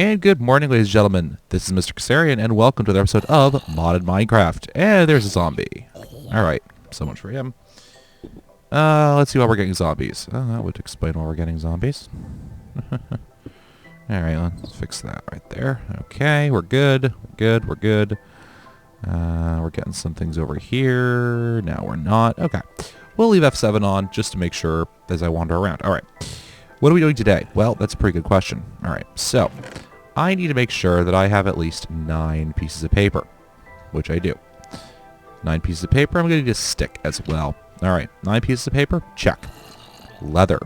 And good morning, ladies and gentlemen. This is Mr. Kasarian, and welcome to another episode of Modded Minecraft. And there's a zombie. Alright, so much for him. Let's see why we're getting zombies. That would explain why we're getting zombies. Alright, let's fix that right there. Okay, we're good. We're good. We're getting some things over here. Now we're not. Okay. We'll leave F7 on just to make sure as I wander around. Alright. What are we doing today? Well, that's a pretty good question. Alright, so I need to make sure that I have at least 9 pieces of paper, which I do. 9 pieces of paper. I'm going to need a stick as well. Alright, 9 pieces of paper. Check. Leather.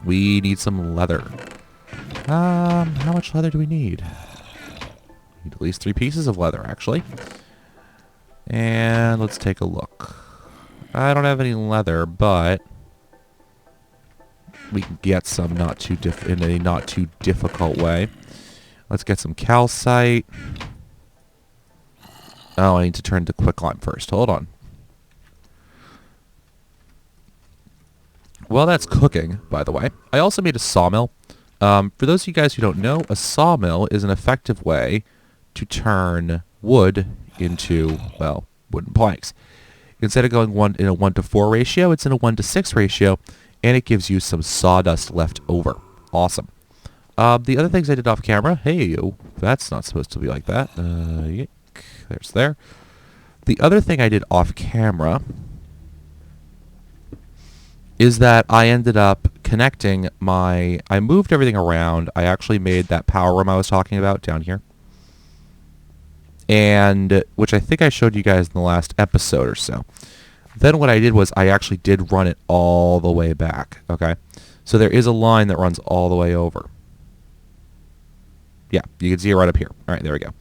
We need some leather. How much leather do we need? Need at least 3 pieces of leather, actually. And let's take a look. I don't have any leather, but we can get some in a not too difficult way. Let's get some calcite. Oh, I need to turn to quicklime first. Hold on. Well, that's cooking, by the way. I also made a sawmill. For those of you guys who don't know, a sawmill is an effective way to turn wood into, well, wooden planks. Instead of going in a 1-to-4 ratio, it's in a 1-to-6 ratio, and it gives you some sawdust left over. Awesome. The other things I did off camera, hey, that's not supposed to be like that. There's there. The other thing I did off camera is that I ended up connecting I moved everything around. I actually made that power room I was talking about down here. And, which I think I showed you guys in the last episode or so. Then what I did was I actually did run it all the way back, okay? So there is a line that runs all the way over. Yeah, you can see it right up here. All right, there we go.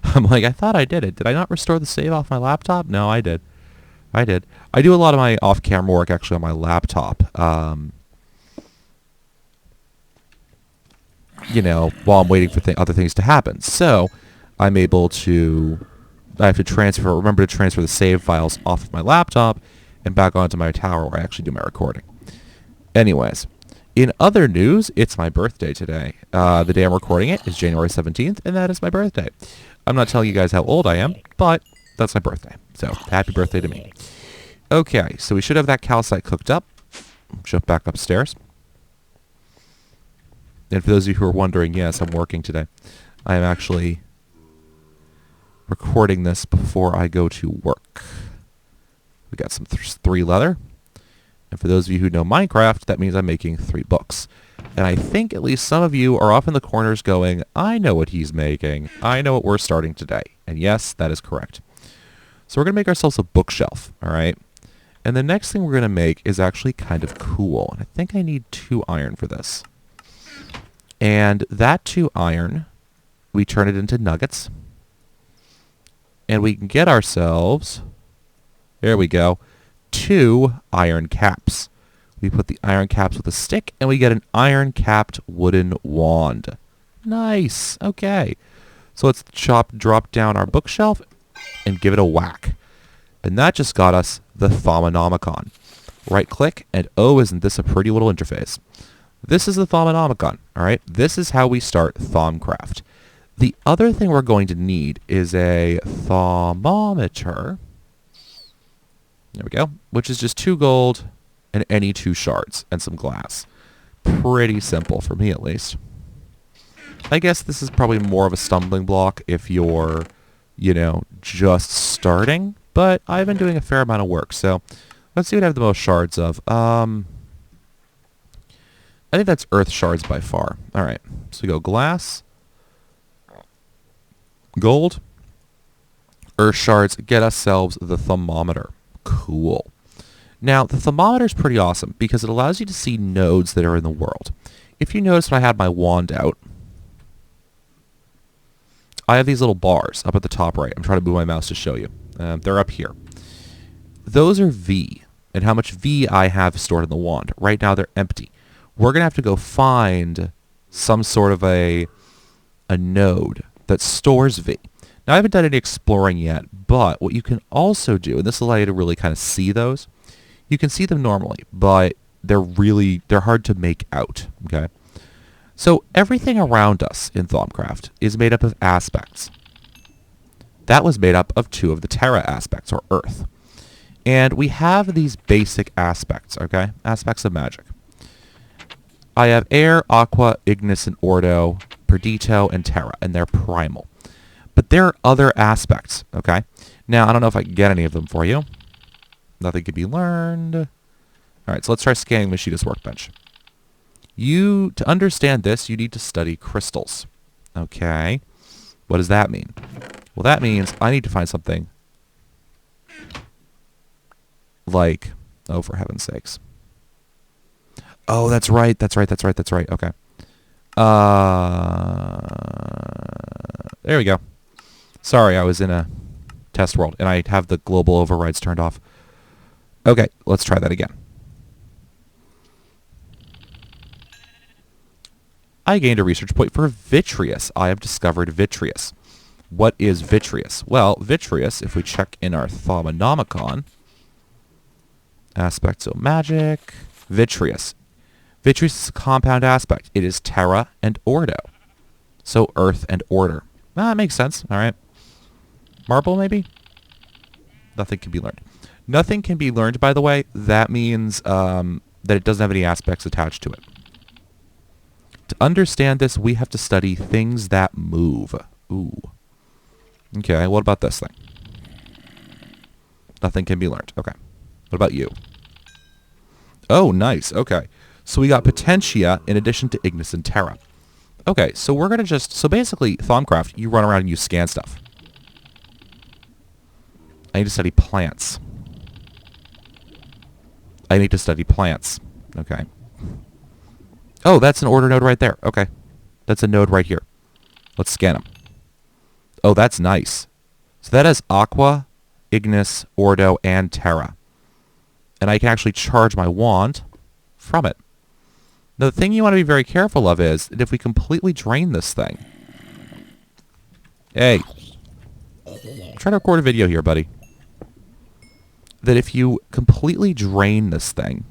I'm like, I thought I did it. Did I not restore the save off my laptop? No, I did. I do a lot of my off-camera work actually on my laptop. You know, while I'm waiting for other things to happen. So I'm able to... I have to remember to transfer the save files off of my laptop and back onto my tower where I actually do my recording. Anyways, in other news, it's my birthday today. The day I'm recording it is January 17th, and that is my birthday. I'm not telling you guys how old I am, but that's my birthday. So, happy birthday to me. Okay, so we should have that calcite cooked up. Jump back upstairs. And for those of you who are wondering, yes, I'm working today. I am actually recording this before I go to work. We got some 3 leather. And for those of you who know Minecraft, that means I'm making 3 books. And I think at least some of you are off in the corners going, I know what he's making. I know what we're starting today. And yes, that is correct. So we're going to make ourselves a bookshelf, all right? And the next thing we're going to make is actually kind of cool. And I think I need 2 iron for this. And that 2 iron, we turn it into nuggets. And we can get ourselves, there we go, 2 iron caps. We put the iron caps with a stick, and we get an iron-capped wooden wand. Nice. Okay. So let's drop down our bookshelf and give it a whack. And that just got us the Thaumic. Right-click, and oh, isn't this a pretty little interface. This is the Thaumic, all right? This is how we start Thaumcraft. The other thing we're going to need is a thermometer. There we go. Which is just 2 gold and any 2 shards and some glass. Pretty simple for me, at least. I guess this is probably more of a stumbling block if you're, you know, just starting. But I've been doing a fair amount of work, so let's see what I have the most shards of. I think that's earth shards by far. All right. So we go glass. Gold, earth shards, get ourselves the thermometer. Cool. Now, the thermometer is pretty awesome because it allows you to see nodes that are in the world. If you notice when I had my wand out, I have these little bars up at the top right. I'm trying to move my mouse to show you. They're up here. Those are V, and how much V I have stored in the wand. Right now, they're empty. We're going to have to go find some sort of a node that stores V. Now, I haven't done any exploring yet, but what you can also do, and this will allow you to really kind of see those, you can see them normally, but they're hard to make out, okay? So everything around us in Thaumcraft is made up of aspects. That was made up of 2 of the Terra aspects, or Earth. And we have these basic aspects, okay? Aspects of magic. I have air, aqua, ignis, and ordo, perdito, and terra, and they're primal. But there are other aspects, okay? Now, I don't know if I can get any of them for you. Nothing can be learned. All right, so let's try scanning Mashida's workbench. To understand this, you need to study crystals. Okay. What does that mean? Well, that means I need to find something like, oh, for heaven's sakes. Oh, that's right. Okay. There we go. Sorry, I was in a test world, and I have the global overrides turned off. Okay, let's try that again. I gained a research point for vitreous. I have discovered vitreous. What is vitreous? Well, vitreous, if we check in our Thaumonomicon, aspects of magic, vitreous. Vitreous is a compound aspect. It is terra and ordo. So earth and order. That makes sense. All right. Marble, maybe? Nothing can be learned. Nothing can be learned, by the way. That means that it doesn't have any aspects attached to it. To understand this, we have to study things that move. Ooh. Okay, what about this thing? Nothing can be learned. Okay. What about you? Oh, nice. Okay. So we got Potentia in addition to Ignis and Terra. Okay, so we're going to just... So basically, Thaumcraft, you run around and you scan stuff. I need to study plants. I need to study plants. Okay. Oh, that's an order node right there. Okay. That's a node right here. Let's scan them. Oh, that's nice. So that has Aqua, Ignis, Ordo, and Terra. And I can actually charge my wand from it. Now, the thing you want to be very careful of is that if we completely drain this thing... Hey. I'm trying to record a video here, buddy. That if you completely drain this thing,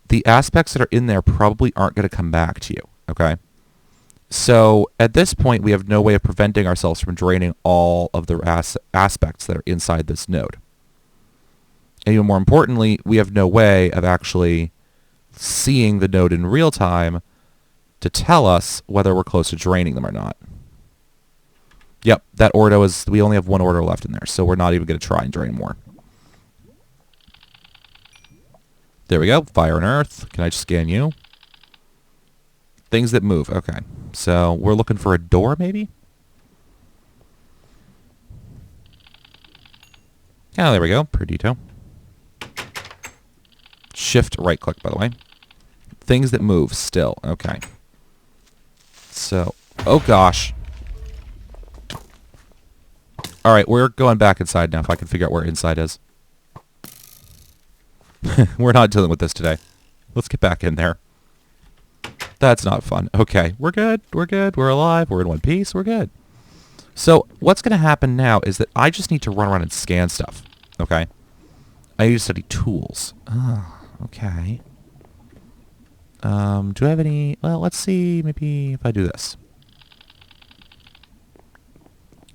the aspects that are in there probably aren't going to come back to you, okay? So, at this point, we have no way of preventing ourselves from draining all of the aspects that are inside this node. And even more importantly, we have no way of actually seeing the node in real time to tell us whether we're close to draining them or not. Yep, that ordo is... We only have 1 ordo left in there, so we're not even going to try and drain more. There we go. Fire and earth. Can I just scan you? Things that move. Okay. So we're looking for a door, maybe? Oh, there we go. Perdito. Shift right click, by the way. Things that move still. Okay. So, oh gosh. All right, we're going back inside now if I can figure out where inside is. We're not dealing with this today. Let's get back in there. That's not fun. Okay, we're good. We're good. We're alive. We're in one piece. We're good. So what's going to happen now is that I just need to run around and scan stuff. Okay? I need to study tools. Oh, okay. Do I have any... Well, let's see. Maybe if I do this.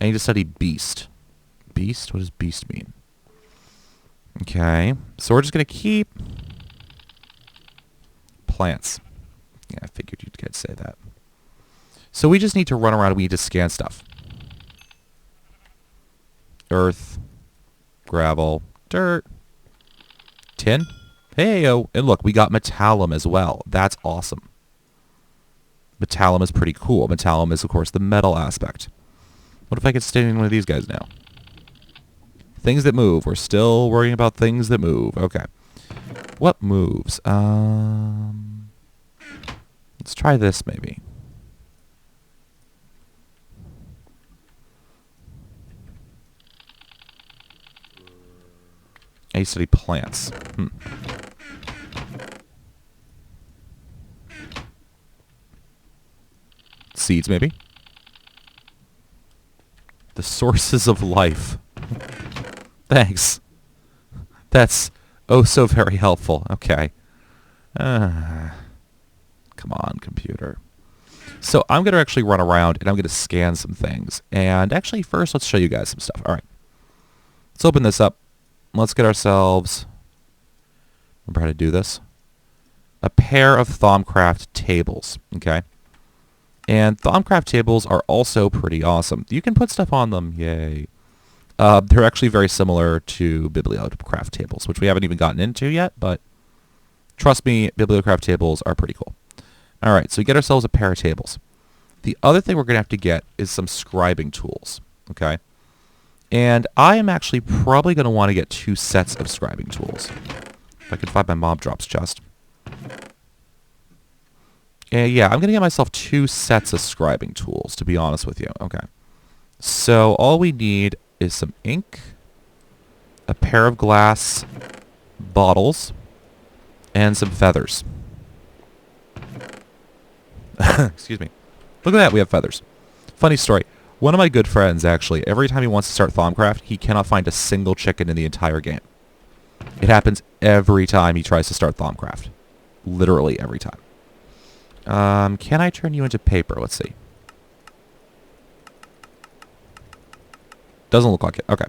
I need to study beast. Beast? What does beast mean? Okay. So we're just going to keep... plants. Yeah, I figured you'd get say that. So we just need to run around and we need to scan stuff. Earth. Gravel. Dirt. Tin. Hey-o. And look, we got metallum as well. That's awesome. Metallum is pretty cool. Metallum is, of course, the metal aspect. What if I could stay in one of these guys now? Things that move. We're still worrying about things that move. Okay. What moves? Let's try this, maybe. I study plants. Seeds, maybe? The sources of life. Thanks. That's oh so very helpful. Okay. Come on, computer. So I'm going to actually run around and I'm going to scan some things. And actually first let's show you guys some stuff. All right. Let's open this up. Let's get ourselves, remember how to do this, a pair of Thaumcraft tables. Okay. And Thaumcraft tables are also pretty awesome. You can put stuff on them. Yay. They're actually very similar to Bibliocraft tables, which we haven't even gotten into yet, but trust me, Bibliocraft tables are pretty cool. All right, so we get ourselves a pair of tables. The other thing we're going to have to get is some scribing tools, okay? And I am actually probably going to want to get 2 sets of scribing tools. If I can find my mob drops chest. Yeah, I'm going to get myself 2 sets of scribing tools, to be honest with you. Okay. So all we need is some ink, a pair of glass bottles, and some feathers. Excuse me. Look at that, we have feathers. Funny story. One of my good friends, actually, every time he wants to start Thaumcraft, he cannot find a single chicken in the entire game. It happens every time he tries to start Thaumcraft. Literally every time. Can I turn you into paper? Let's see. Doesn't look like it. Okay.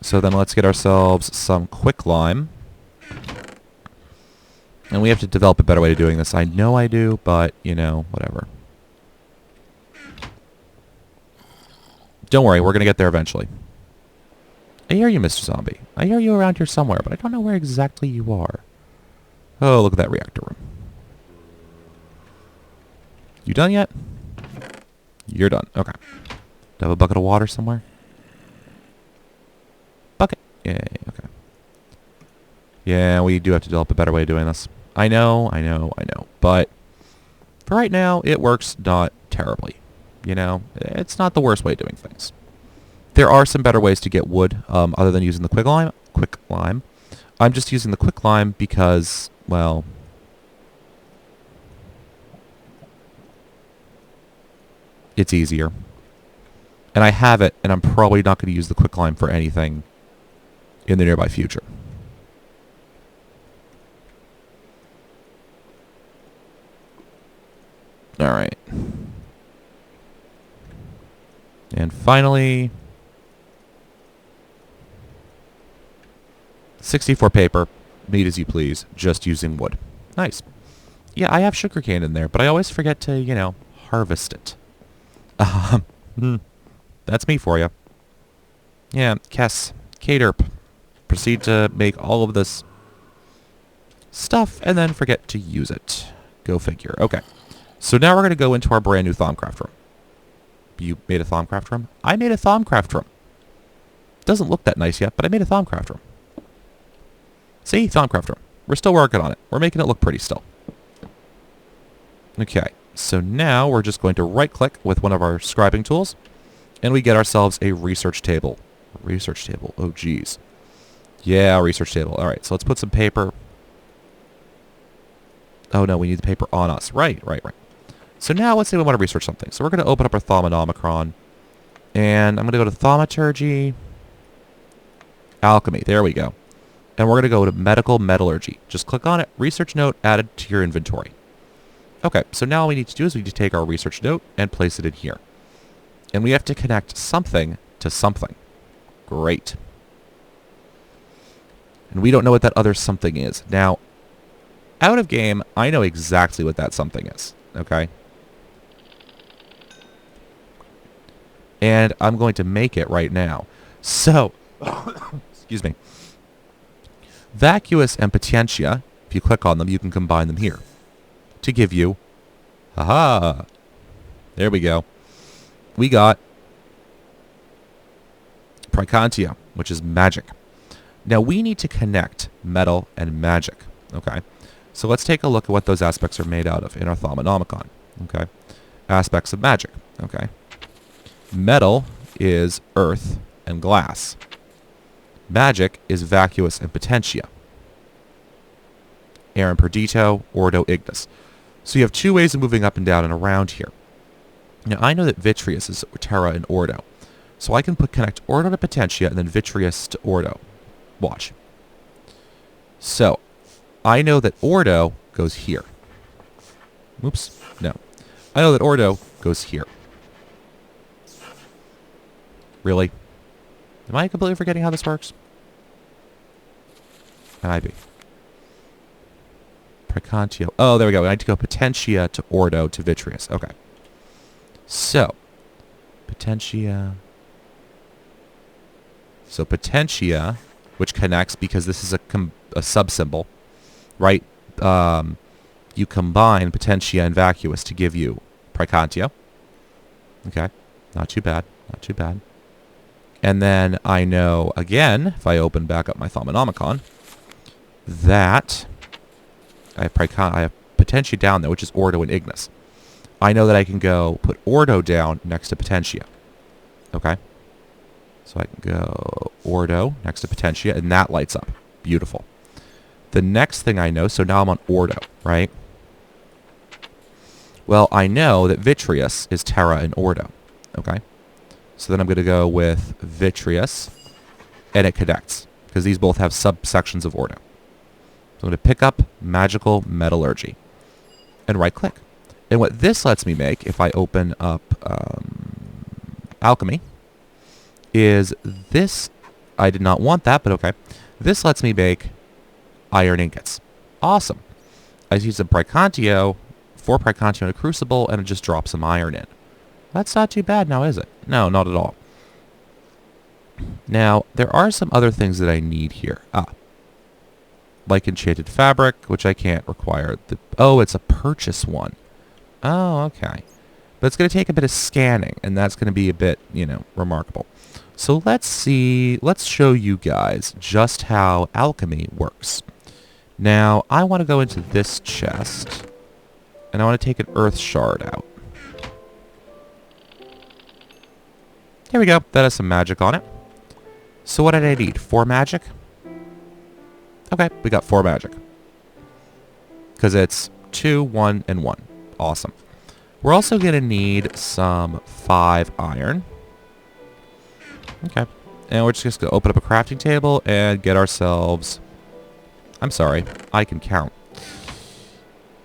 So then let's get ourselves some quicklime. And we have to develop a better way of doing this. I know I do, but, you know, whatever. Don't worry, we're going to get there eventually. I hear you, Mr. Zombie. I hear you around here somewhere, but I don't know where exactly you are. Oh, look at that reactor room. You done yet? You're done. Okay. Do I have a bucket of water somewhere? Bucket. Yay, okay. Yeah, we do have to develop a better way of doing this. I know. But for right now, it works not terribly. You know, it's not the worst way of doing things. There are some better ways to get wood other than using the quicklime. I'm just using the quicklime because, well, it's easier. And I have it, and I'm probably not going to use the quicklime for anything in the nearby future. Alright. And finally, 64 paper, made as you please, just using wood. Nice. Yeah, I have sugarcane in there, but I always forget to, you know, harvest it. That's me for you. Yeah, Kess, K-derp. Proceed to make all of this stuff and then forget to use it. Go figure. Okay. So now we're going to go into our brand new Thaumcraft room. You made a Thaumcraft room? I made a Thaumcraft room. Doesn't look that nice yet, but I made a Thaumcraft room. See? Thaumcraft room. We're still working on it. We're making it look pretty still. Okay. So now we're just going to right-click with one of our scribing tools, and we get ourselves a research table. Research table. Oh, geez. Yeah, research table. All right, so let's put some paper. Oh, no, we need the paper on us. Right. So now let's say we want to research something. So we're going to open up our Thaumanomicron, and I'm going to go to Thaumaturgy, Alchemy. There we go. And we're going to go to Medical Metallurgy. Just click on it. Research note added to your inventory. Okay, so now all we need to do is we need to take our research note and place it in here. And we have to connect something to something. Great. And we don't know what that other something is. Now, out of game, I know exactly what that something is. Okay? And I'm going to make it right now. So, excuse me. Vacuous and Potentia, if you click on them, you can combine them here to give you, haha, there we go. We got Praecantia, which is magic. Now we need to connect metal and magic, okay? So let's take a look at what those aspects are made out of in our Thaumanomicon, okay? Aspects of magic, okay? Metal is earth and glass. Magic is vacuous and potentia. Air and perdito, ordo ignis. So you have 2 ways of moving up and down and around here. Now I know that vitreous is terra and ordo. So I can connect ordo to potentia and then vitreous to ordo. Watch. So I know that Ordo goes here. Oops. No. I know that Ordo goes here. Really? Am I completely forgetting how this works? Might be. Precantio. Oh, there we go. I need to go Potentia to Ordo to Vitreous. Okay. So, Potentia. So Potentia, which connects because this is a sub-symbol, right? You combine Potentia and Vacuous to give you Precantio. Okay. Not too bad. Not too bad. And then I know, again, if I open back up my Thaumonomicon, that I have Potentia down there, which is Ordo and Ignis. I know that I can go put Ordo down next to Potentia. Okay? So I can go Ordo next to Potentia, and that lights up. Beautiful. The next thing I know, so now I'm on Ordo, right? Well, I know that Vitreous is Terra and Ordo. Okay? So then I'm going to go with Vitreous, and it connects, because these both have subsections of Ordo. So I'm going to pick up Magical Metallurgy, and right-click. And what this lets me make, if I open up Alchemy, is this. I did not want that, but okay. This lets me make iron ingots. Awesome. I use some Precantio, 4 Precantio in a Crucible, and it just drops some iron in. That's not too bad now, is it? No, not at all. Now, there are some other things that I need here. Like Enchanted Fabric, which I can't require. Oh, it's a purchase one. Oh, okay. But it's going to take a bit of scanning, and that's going to be a bit, remarkable. So let's see, let's show you guys just how alchemy works. Now, I want to go into this chest, and I want to take an earth shard out. There we go. That has some magic on it. So what did I need? 4 magic? Okay, we got 4 magic. Because it's 2, 1, and 1. Awesome. We're also going to need some 5 iron. Okay. And we're just going to open up a crafting table and get ourselves... I'm sorry. I can count.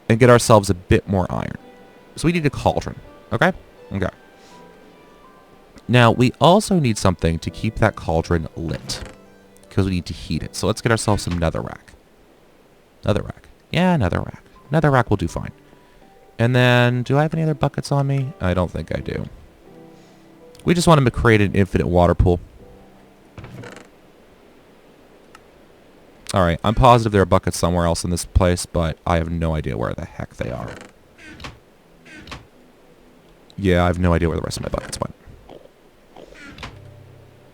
And get ourselves a bit more iron. So we need a cauldron. Okay? Okay. Now, we also need something to keep that cauldron lit. Because we need to heat it. So let's get ourselves some netherrack. Netherrack. Yeah, netherrack. Netherrack will do fine. And then, do I have any other buckets on me? I don't think I do. We just want to create an infinite water pool. Alright, I'm positive there are buckets somewhere else in this place, but I have no idea where the heck they are. Yeah, I have no idea where the rest of my buckets went.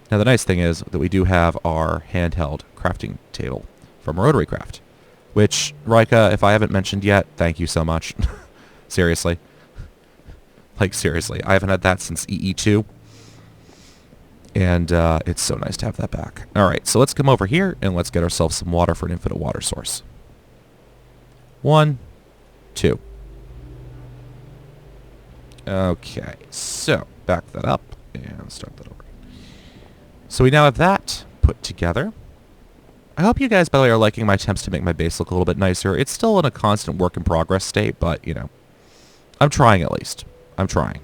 Now, the nice thing is that we do have our handheld crafting table from Rotary Craft, which, Rika, if I haven't mentioned yet, thank you so much. Seriously. Like, seriously. I haven't had that since EE2. And it's so nice to have that back. Alright, so let's come over here and let's get ourselves some water for an infinite water source. 1, 2. Okay, so back that up and start that over. So we now have that put together. I hope you guys, by the way, are liking my attempts to make my base look a little bit nicer. It's still in a constant work in progress state, but, I'm trying at least. I'm trying.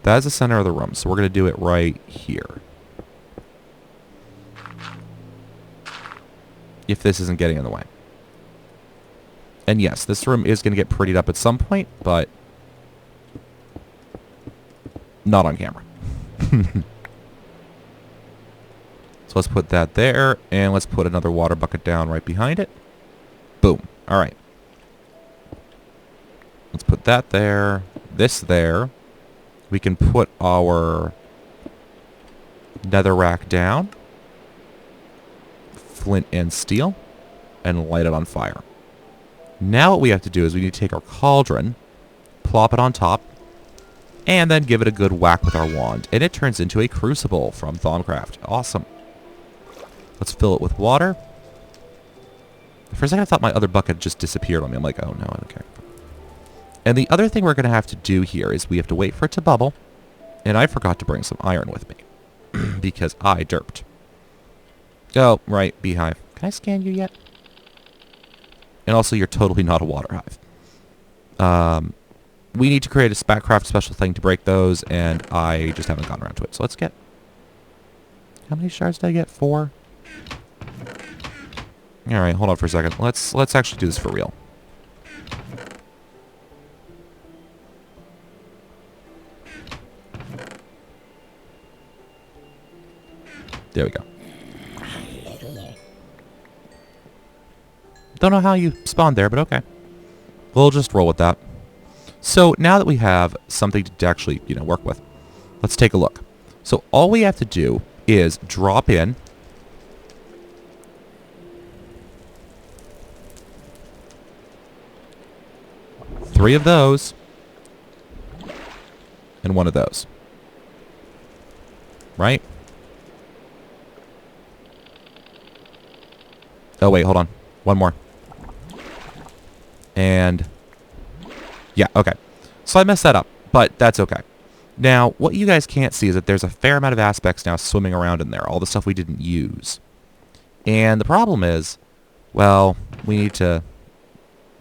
That is the center of the room, so we're going to do it right here. If this isn't getting in the way. And yes, this room is going to get prettied up at some point, but not on camera. So let's put that there, and let's put another water bucket down right behind it. Boom. All right. Let's put that there, this there. We can put our netherrack down, flint and steel, and light it on fire. Now what we have to do is we need to take our cauldron, plop it on top, and then give it a good whack with our wand. And it turns into a crucible from Thaumcraft. Awesome. Let's fill it with water. For a second I thought my other bucket just disappeared on me. I'm like, oh no, I don't care. And the other thing we're going to have to do here is we have to wait for it to bubble. And I forgot to bring some iron with me. Because I derped. Oh, right, beehive. Can I scan you yet? And also, you're totally not a water hive. We need to create a Spatcraft special thing to break those, and I just haven't gotten around to it. So let's get... How many shards did I get? 4? Alright, hold on for a second. Let's actually do this for real. There we go. Don't know how you spawned there, but okay. We'll just roll with that. So now that we have something to actually, work with, let's take a look. So all we have to do is drop in three of those and one of those. Right? Oh, wait, hold on. One more. And... yeah, okay. So I messed that up, but that's okay. Now, what you guys can't see is that there's a fair amount of aspects now swimming around in there, all the stuff we didn't use. And the problem is, well, we need to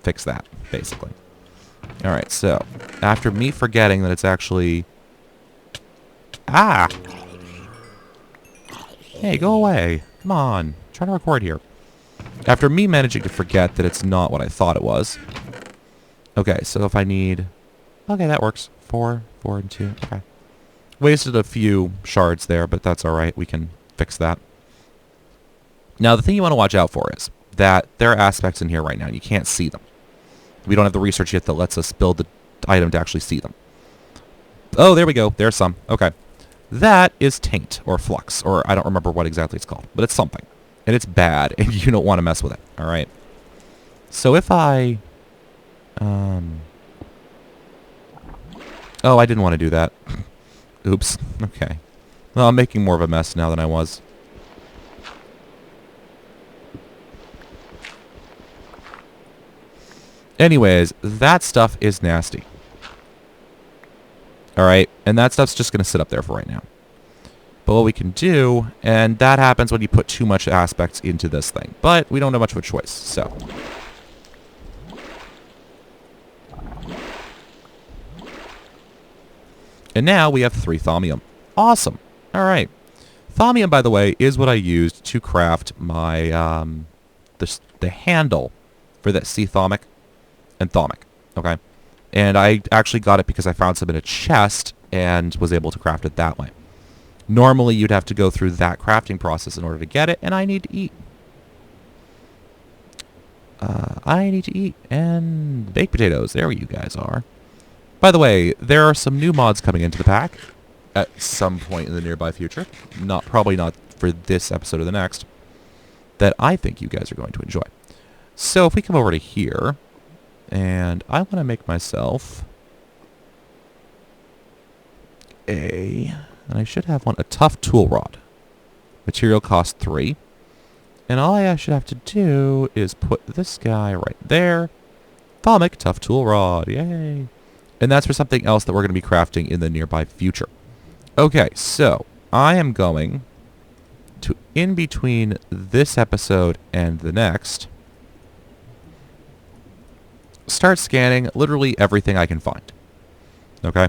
fix that, basically. Alright, so, after me forgetting that it's actually... Ah! Hey, go away. Come on. I'm trying to record here. After me managing to forget that it's not what I thought it was. Okay, so if I need... Okay, that works. 4, 4, and 2. Okay. Wasted a few shards there, but that's alright. We can fix that. Now, the thing you want to watch out for is that there are aspects in here right now. You can't see them. We don't have the research yet that lets us build the item to actually see them. Oh, there we go. There's some. Okay. That is taint, or flux, or I don't remember what exactly it's called, but it's something. And it's bad, and you don't want to mess with it. Alright. So if I... Oh, I didn't want to do that. Oops. Okay. Well, I'm making more of a mess now than I was. Anyways, that stuff is nasty. Alright, and that stuff's just going to sit up there for right now. But what we can do, and that happens when you put too much aspects into this thing. But we don't have much of a choice, so... And now we have 3 Thaumium. Awesome. Alright. Thaumium, by the way, is what I used to craft my, the handle for that sea Thaumic and Thaumic. Okay? And I actually got it because I found some in a chest and was able to craft it that way. Normally, you'd have to go through that crafting process in order to get it, and I need to eat. And baked potatoes. There you guys are. By the way, there are some new mods coming into the pack at some point in the nearby future. Probably not for this episode or the next. That I think you guys are going to enjoy. So if we come over to here, and I want to make myself and I should have a tough tool rod. Material cost 3. And all I should have to do is put this guy right there. Thaumic tough tool rod. Yay. And that's for something else that we're going to be crafting in the nearby future. Okay, so I am going to, in between this episode and the next, start scanning literally everything I can find. Okay?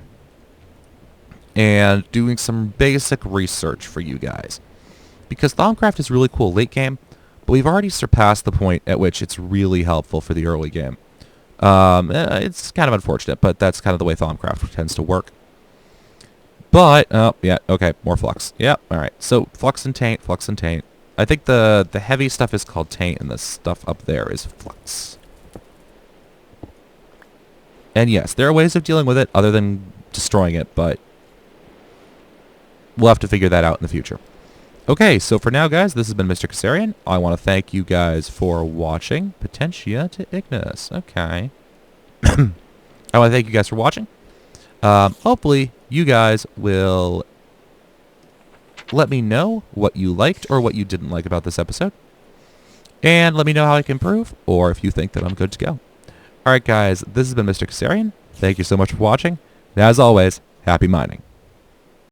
And doing some basic research for you guys. Because Thaumcraft is really cool late game, but we've already surpassed the point at which it's really helpful for the early game. It's kind of unfortunate, but that's kind of the way Thaumcraft tends to work. But, oh, yeah, okay, more flux. Yep, alright. So, flux and taint, flux and taint. I think the heavy stuff is called taint, and the stuff up there is flux. And yes, there are ways of dealing with it other than destroying it, but we'll have to figure that out in the future. Okay, so for now, guys, this has been Mr. Kassarian. I want to thank you guys for watching. Potentia to Ignis. Okay. I want to thank you guys for watching. Hopefully, you guys will let me know what you liked or what you didn't like about this episode. And let me know how I can improve, or if you think that I'm good to go. Alright, guys, this has been Mr. Kassarian. Thank you so much for watching. And as always, happy mining.